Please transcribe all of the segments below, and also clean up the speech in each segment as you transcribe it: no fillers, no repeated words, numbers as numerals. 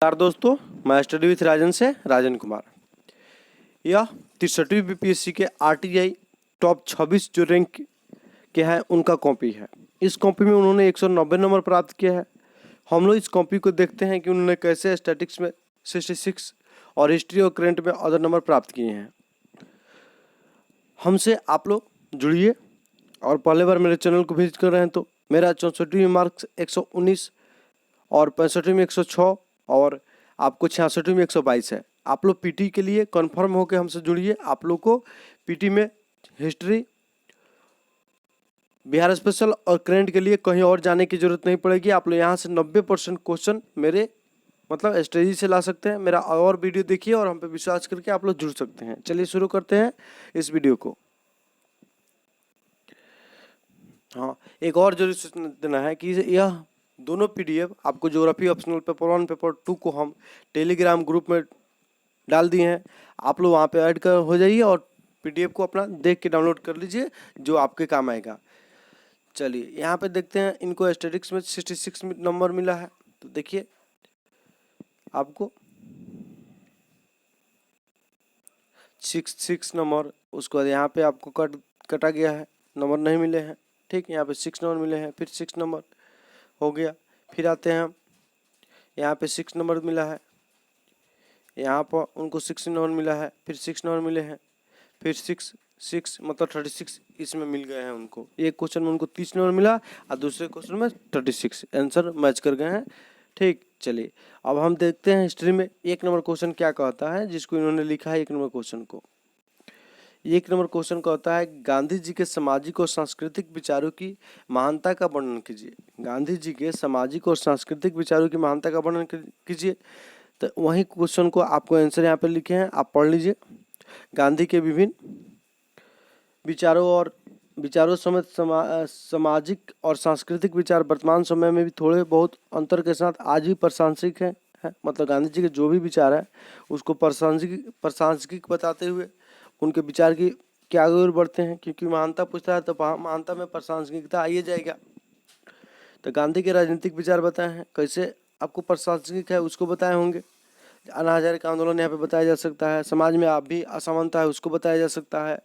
नमस्कार दोस्तों, मैं स्टडी विथ राजन से राजन कुमार। यह 63वीं बीपीएससी के आरटीआई टॉप 26 जो रैंक के हैं उनका कॉपी है। इस कॉपी में उन्होंने 190 नंबर प्राप्त किया है। हम लोग इस कॉपी को देखते हैं कि उन्होंने कैसे स्टैटिक्स में 66 और हिस्ट्री और करंट में अदर नंबर प्राप्त किए हैं। हमसे आप लोग जुड़िए और पहले बार मेरे चैनल को विजिट कर रहे हैं तो मेरा 64वीं मार्क्स 119 और 65वीं में 106 और आपको 66वीं में 122 है। आप लोग पीटी के लिए कंफर्म होकर हमसे जुड़िए। आप लोग को पीटी में हिस्ट्री, बिहार स्पेशल और करंट के लिए कहीं और जाने की जरूरत नहीं पड़ेगी। आप लोग यहाँ से 90% क्वेश्चन मेरे स्ट्रेटजी से ला सकते हैं। मेरा और वीडियो देखिए और हम पे विश्वास करके आप लोग जुड़ सकते हैं। चलिए शुरू करते हैं इस वीडियो को। हाँ, एक और जरूरी सूचना देना है कि यह दोनों पीडीएफ आपको ज्योग्राफी ऑप्शनल पेपर 1 पेपर 2 को हम टेलीग्राम ग्रुप में डाल दिए हैं। आप लोग वहाँ पे ऐड कर हो जाइए और पीडीएफ को अपना देख के डाउनलोड कर लीजिए जो आपके काम आएगा। चलिए यहाँ पे देखते हैं, इनको स्टैटिक्स में 66 नंबर मिला है। तो देखिए आपको 66 नंबर, उसके बाद यहाँ पे आपको कटा गया है, नंबर नहीं मिले हैं। ठीक, यहाँ पे 6 नंबर मिले हैं, फिर 6 नंबर हो गया। फिर आते हैं हम, यहाँ पे 6 नंबर मिला है, यहाँ पर उनको 6 नंबर मिला है, फिर 6 नंबर मिले हैं, फिर 6 मतलब 36 इसमें मिल गए हैं उनको। एक क्वेश्चन में उनको 30 नंबर मिला और दूसरे क्वेश्चन में 36 आंसर मैच कर गए हैं। ठीक, चलिए अब हम देखते हैं हिस्ट्री में 1 नंबर क्वेश्चन क्या कहता है, जिसको इन्होंने लिखा है 1 नंबर क्वेश्चन को। 1 नंबर क्वेश्चन कहता है गांधी जी के सामाजिक और सांस्कृतिक विचारों की महानता का वर्णन कीजिए। गांधी जी के सामाजिक और सांस्कृतिक विचारों की महानता का वर्णन कीजिए। तो वही क्वेश्चन को आपको आंसर यहाँ पे लिखे हैं, आप पढ़ लीजिए। गांधी के विभिन्न विचारों समेत सामाजिक और सांस्कृतिक विचार वर्तमान समय में भी थोड़े बहुत अंतर के साथ आज भी प्रासंगिक है। मतलब गांधी जी के जो भी विचार है उसको प्रासंगिक बताते हुए उनके विचार की क्या आगे और बढ़ते हैं, क्योंकि महानता पूछता है तो महानता में प्रासंगिकता आइए जाएगा। तो गांधी के राजनीतिक विचार बताए हैं, कैसे आपको प्रासंगिक है उसको बताए होंगे। अन्ना हजारे का आंदोलन यहाँ पे बताया जा सकता है। समाज में आप भी असमानता है उसको बताया जा सकता है।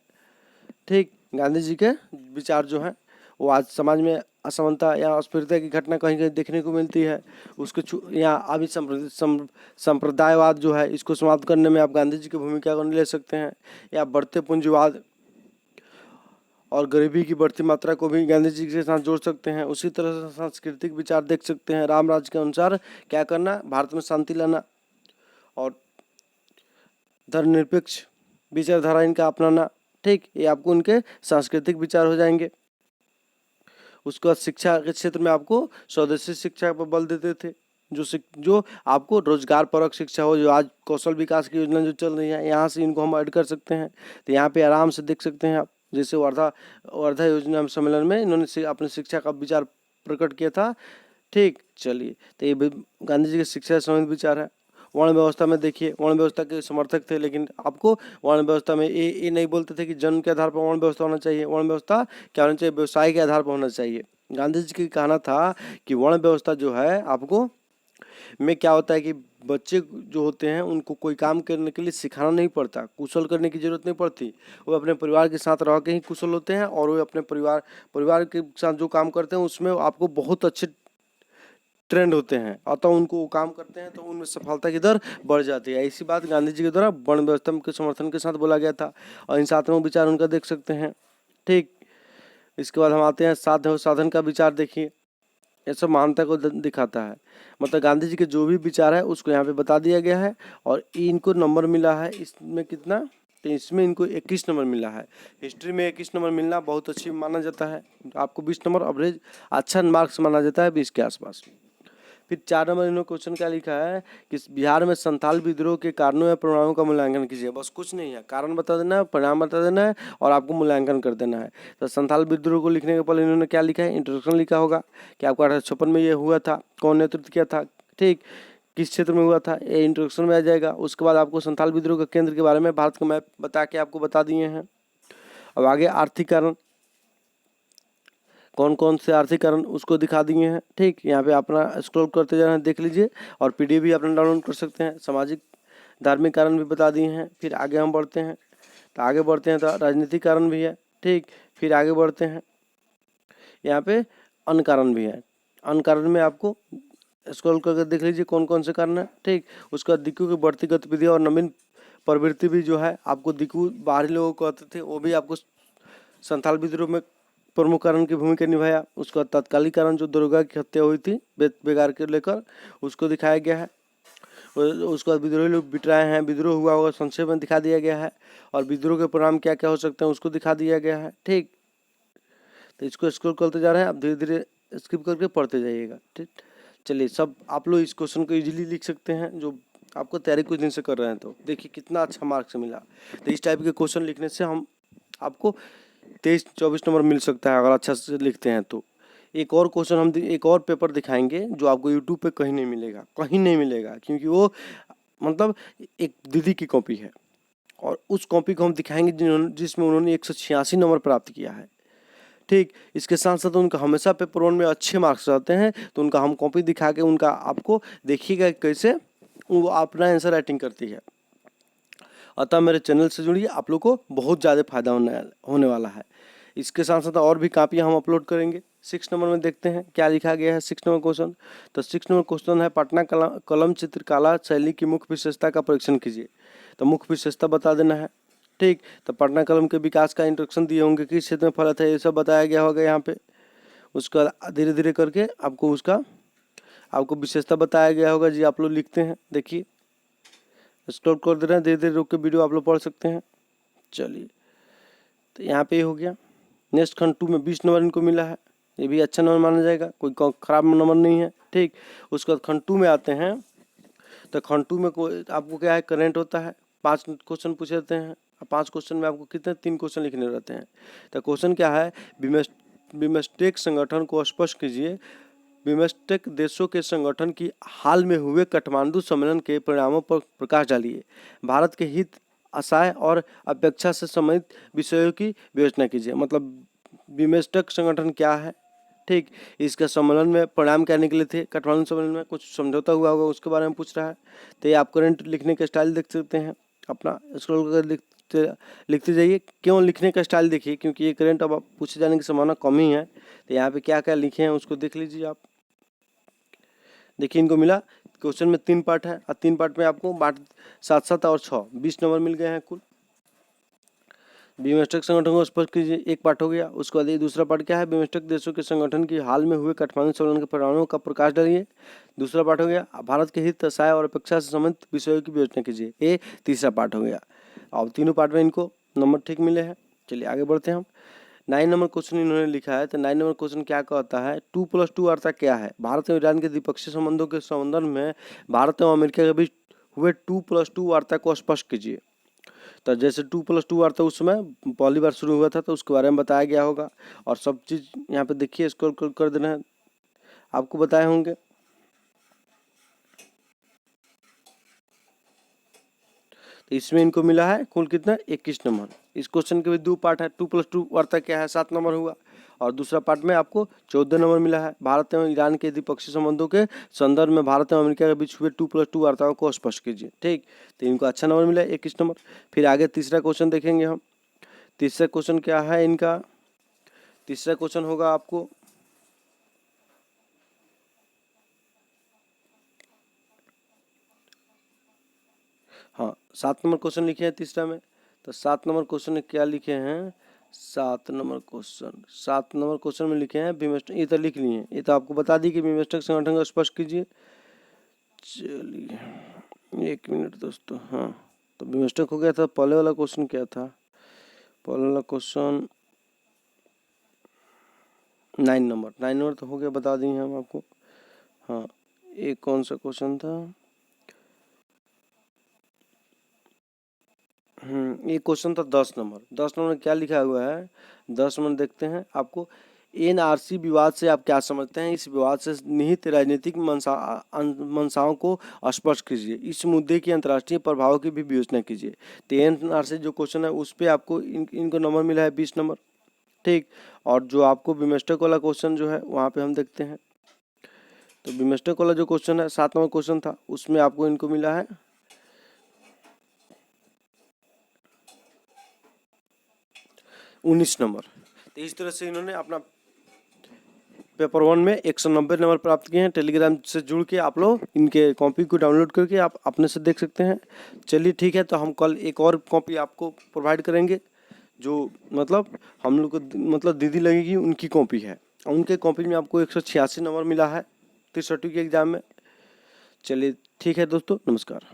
ठीक, गांधी जी के विचार जो हैं वो आज समाज में असमानता या अस्पृश्यता की घटना कहीं कहीं देखने को मिलती है, उसको यहाँ अभी संप्रदायवाद जो है इसको समाप्त करने में आप गांधी जी की भूमिका को ले सकते हैं, या बढ़ते पूंजीवाद और गरीबी की बढ़ती मात्रा को भी गांधी जी के साथ जोड़ सकते हैं। उसी तरह से सांस्कृतिक विचार देख सकते हैं, राम राज्य के अनुसार क्या करना, भारत में शांति लाना और धर्मनिरपेक्ष विचारधारा इनका अपनाना। ठीक, ये आपको उनके सांस्कृतिक विचार हो जाएंगे। उसके बाद शिक्षा के क्षेत्र में आपको स्वदेशी शिक्षा पर बल देते थे, जो आपको रोजगार परक शिक्षा हो, जो आज कौशल विकास की योजना जो चल रही है यहाँ से इनको हम ऐड कर सकते हैं। तो यहाँ पे आराम से देख सकते हैं आप, जैसे वर्धा योजना सम्मेलन में इन्होंने अपने शिक्षा का विचार प्रकट किया था। ठीक, चलिए तो ये गांधी जी के शिक्षा से संबंधित विचार है। वर्ण व्यवस्था में देखिए, वर्ण व्यवस्था के समर्थक थे, लेकिन आपको वर्ण व्यवस्था में ये नहीं बोलते थे कि जन्म के आधार पर वर्ण व्यवस्था होना चाहिए। वर्ण व्यवस्था क्या होना चाहिए, व्यवसाय के आधार पर होना चाहिए। गांधी जी का कहना था कि वर्ण व्यवस्था जो है आपको में क्या होता है कि बच्चे जो होते हैं उनको कोई काम करने के लिए सिखाना नहीं पड़ता, कुशल करने की जरूरत नहीं पड़ती। वो अपने परिवार के साथ रह के ही कुशल होते हैं और वो अपने परिवार के साथ जो काम करते हैं उसमें आपको बहुत अच्छे ट्रेंड होते हैं, अतः उनको वो काम करते हैं तो उनमें सफलता की दर बढ़ जाती है। ऐसी बात गांधी जी के द्वारा वर्ण व्यवस्था के समर्थन के साथ बोला गया था और इन सातों विचार उनका देख सकते हैं। ठीक, इसके बाद हम आते हैं साध्य और साधन का विचार। देखिए ये सब महानता को दिखाता है, मतलब गांधी जी के जो भी विचार है उसको यहाँ पे बता दिया गया है। और इनको नंबर मिला है इसमें कितना, तो इसमें इनको 21 नंबर मिला है। हिस्ट्री में 21 नंबर मिलना बहुत अच्छी माना जाता है। आपको 20 नंबर एवरेज अच्छा मार्क्स माना जाता है, 20 के आसपास। फिर 4 नंबर इन्होंने क्वेश्चन क्या लिखा है कि बिहार में संथाल विद्रोह के कारणों या परिणामों का मूल्यांकन कीजिए। बस कुछ नहीं है, कारण बता देना है, परिणाम बता देना है और आपको मूल्यांकन कर देना है। तो संथाल विद्रोह को लिखने के पहले इन्होंने क्या लिखा है, इंट्रोडक्शन लिखा होगा कि आपको 1856 में ये हुआ था, कौन नेतृत्व किया था, ठीक, किस क्षेत्र में हुआ था, ये इंट्रोडक्शन में आ जाएगा। उसके बाद आपको संथाल विद्रोह के केंद्र के बारे में भारत का मैप बता के आपको बता दिए हैं। अब आगे आर्थिक कारण कौन कौन से आर्थिक कारण उसको दिखा दिए हैं। ठीक, यहाँ पे अपना स्क्रॉल करते जा रहे हैं, देख लीजिए। और पीडीएफ भी अपना डाउनलोड कर सकते हैं। सामाजिक धार्मिक कारण भी बता दिए हैं। फिर आगे हम बढ़ते हैं, तो राजनीतिक कारण भी है। ठीक, फिर आगे बढ़ते हैं, यहाँ पे अन्य कारण भी है। अन्य कारण में आपको स्क्रॉल करके देख लीजिए कौन कौन से कारण है। ठीक, उसका दिक्कू की बढ़ती गतिविधि और नवीन प्रवृत्ति भी जो है आपको दिक्कू बाहरी लोगों को कहते थे, वो भी आपको संथाल विद्रोह में प्रमुख कारण की भूमिका निभाया। उसका तात्कालिक कारण जो दुर्गा की हत्या हुई थी बेगार के लेकर, उसको दिखाया गया है। उसके बाद विद्रोही लोग बिटराए हैं, विद्रोह हुआ होगा संक्षेप में दिखा दिया गया है। और विद्रोह के परिणाम क्या क्या हो सकते हैं उसको दिखा दिया गया है। ठीक, तो इसको स्क्रॉल करते जा रहे हैं, आप धीरे धीरे स्किप करके पढ़ते जाइएगा। ठीक, चलिए, सब आप लोग इस क्वेश्चन को इजीली लिख सकते हैं जो आपको तैयारी कुछ दिन से कर रहे हैं। तो देखिए कितना अच्छा मार्क्स मिला। तो इस टाइप के क्वेश्चन लिखने से हम आपको 23-24 नंबर मिल सकता है अगर अच्छा से लिखते हैं तो। एक और क्वेश्चन हम एक और पेपर दिखाएंगे जो आपको यूट्यूब पे कहीं नहीं मिलेगा, कहीं नहीं मिलेगा, क्योंकि वो मतलब एक दीदी की कॉपी है। और उस कॉपी को हम दिखाएंगे जिसमें उन्होंने 186 नंबर प्राप्त किया है। ठीक, इसके साथ साथ उनका हमेशा पेपर 1 में अच्छे मार्क्स रहते हैं, तो उनका हम कॉपी दिखा के उनका आपको देखिएगा कैसे वो अपना आंसर राइटिंग करती है। अतः मेरे चैनल से जुड़िए, आप लोग को बहुत ज़्यादा फायदा होने वाला है। इसके साथ साथ और भी कापियाँ हम अपलोड करेंगे। 6 नंबर में देखते हैं क्या लिखा गया है 6 नंबर क्वेश्चन। तो 6 नंबर क्वेश्चन है, पटना कलम चित्रकला शैली की मुख्य विशेषता का परीक्षण कीजिए। तो मुख्य विशेषता बता देना है। ठीक, तो पटना कलम के विकास का इंस्ट्रक्शन दिए होंगे, किस क्षेत्र में फलित है, ये सब बताया गया होगा यहाँ पे। उसका धीरे धीरे करके आपको विशेषता बताया गया होगा जी। आप लोग लिखते हैं, देखिए स्क्रॉल कर दे रहे हैं, धीरे धीरे रुक के वीडियो आप लोग पढ़ सकते हैं। चलिए, तो यहाँ पे हो गया। नेक्स्ट खंड 2 में 20 नंबर इनको मिला है, ये भी अच्छा नंबर माना जाएगा, कोई खराब नंबर नहीं है। ठीक, उसके बाद खंड 2 में आते हैं। तो खंड 2 में आपको क्या है, करेंट होता है, 5 क्वेश्चन पूछे जाते हैं। 5 क्वेश्चन में आपको कितने 3 क्वेश्चन लिखने रहते हैं। तो क्वेश्चन क्या है, बिमस्टेक संगठन को स्पष्ट कीजिए। बिमस्टेक देशों के संगठन की हाल में हुए काठमांडू सम्मेलन के परिणामों पर प्रकाश डालिए। भारत के हित, आशय और अपेक्षा से संबंधित विषयों की विवेचना कीजिए। मतलब बिमस्टेक संगठन क्या है, ठीक, इसका सम्मेलन में परिणाम क्या निकले थे, काठमांडू सम्मेलन में कुछ समझौता हुआ होगा उसके बारे में पूछ रहा है। तो ये आप करंट लिखने का स्टाइल देख सकते हैं, अपना स्क्रॉल कर लिखते जाइए। क्यों लिखने का स्टाइल देखिए, क्योंकि ये करंट अब पूछे जाने की संभावना कम ही है। तो यहाँ पे क्या क्या लिखे हैं उसको देख लीजिए आप। देखिए इनको मिला, क्वेश्चन में 3 पार्ट है और 3 पार्ट में आपको 7, 7 और 6 20 नंबर मिल गए हैं कुल। बिमस्टेक संगठन को स्पष्ट कीजिए, एक पार्ट हो गया। उसके बाद ये दूसरा पार्ट क्या है, बिमस्टेक देशों के संगठन की हाल में हुए काठमांडू सम्मेलन के परिणामों का प्रकाश डालिए। दूसरा पार्ट हो गया, भारत के हित, आशय और अपेक्षा से संबंधित विषयों की विवेचना कीजिए। ये तीसरा पार्ट हो गया। अब तीनों पार्ट में इनको नंबर ठीक मिले हैं। चलिए आगे बढ़ते हैं हम। 9 नंबर क्वेश्चन इन्होंने लिखा है। तो 9 नंबर क्वेश्चन क्या कहता है, 2+2 अर्थात क्या है। भारत और ईरान के द्विपक्षीय संबंधों के संदर्भ में भारत और अमेरिका के बीच हुए 2+2 वार्ता को स्पष्ट कीजिए। तो जैसे 2+2 वार्ता उस समय पहली बार शुरू हुआ था, तो उसके बारे में बताया गया होगा। और सब चीज़ यहाँ पे देखिए स्क्रॉल कर देना है, आपको बताए होंगे। तो इसमें इनको मिला है कुल कितना, 21 नंबर। इस क्वेश्चन के भी 2 पार्ट है। 2+2 वार्ता क्या है, 7 नंबर हुआ। और दूसरा पार्ट में आपको 14 नंबर मिला है। भारत एवं ईरान के द्विपक्षीय संबंधों के संदर्भ में भारत एवं अमेरिका के बीच हुए 2+2 वार्ताओं को स्पष्ट कीजिए। ठीक, तो इनको अच्छा नंबर मिला 21 नंबर। फिर आगे तीसरा क्वेश्चन देखेंगे हम। तीसरा क्वेश्चन क्या है इनका, तीसरा क्वेश्चन होगा आपको हाँ 7 नंबर क्वेश्चन लिखे हैं तीसरा में। तो 7 नंबर क्वेश्चन में क्या लिखे हैं, 7 नंबर क्वेश्चन में लिखे हैं बिमस्टेक, ये तो लिख लिए हैं, ये तो आपको बता दी कि बिमस्टेक संगठन को स्पष्ट कीजिए। चलिए 1 मिनट दोस्तों। हाँ, तो बिमस्टेक हो गया था। पहले वाला क्वेश्चन क्या था, पहले वाला क्वेश्चन 9 नंबर तो हो गया, बता दिए हम आपको। हाँ, एक कौन सा क्वेश्चन था, ये क्वेश्चन था 10 नंबर। 10 नंबर क्या लिखा हुआ है, 10 नंबर देखते हैं आपको। एनआरसी विवाद से आप क्या समझते हैं, इस विवाद से निहित राजनीतिक मंशाओं को स्पष्ट कीजिए। इस मुद्दे की अंतर्राष्ट्रीय प्रभावों की भी विवेचना कीजिए। तो एनआरसी जो क्वेश्चन है उस पर आपको इनको नंबर मिला है 20 नंबर। ठीक। और जो आपको बीमेस्टेक वाला क्वेश्चन जो है वहाँ पे हम देखते हैं, तो बीमेस्टेक वाला जो क्वेश्चन है 7 नंबर क्वेश्चन था, उसमें आपको इनको मिला है 19 नंबर। तो इस तरह से इन्होंने अपना पेपर 1 में 190 नंबर प्राप्त किए हैं। टेलीग्राम से जुड़ के आप लोग इनके कॉपी को डाउनलोड करके आप अपने से देख सकते हैं। चलिए ठीक है, तो हम कल एक और कॉपी आपको प्रोवाइड करेंगे, जो मतलब हम लोग को मतलब दीदी लगेगी उनकी कॉपी है। उनके कॉपी में आपको 186 नंबर मिला है 360 के एग्ज़ाम में। चलिए ठीक है दोस्तों, नमस्कार।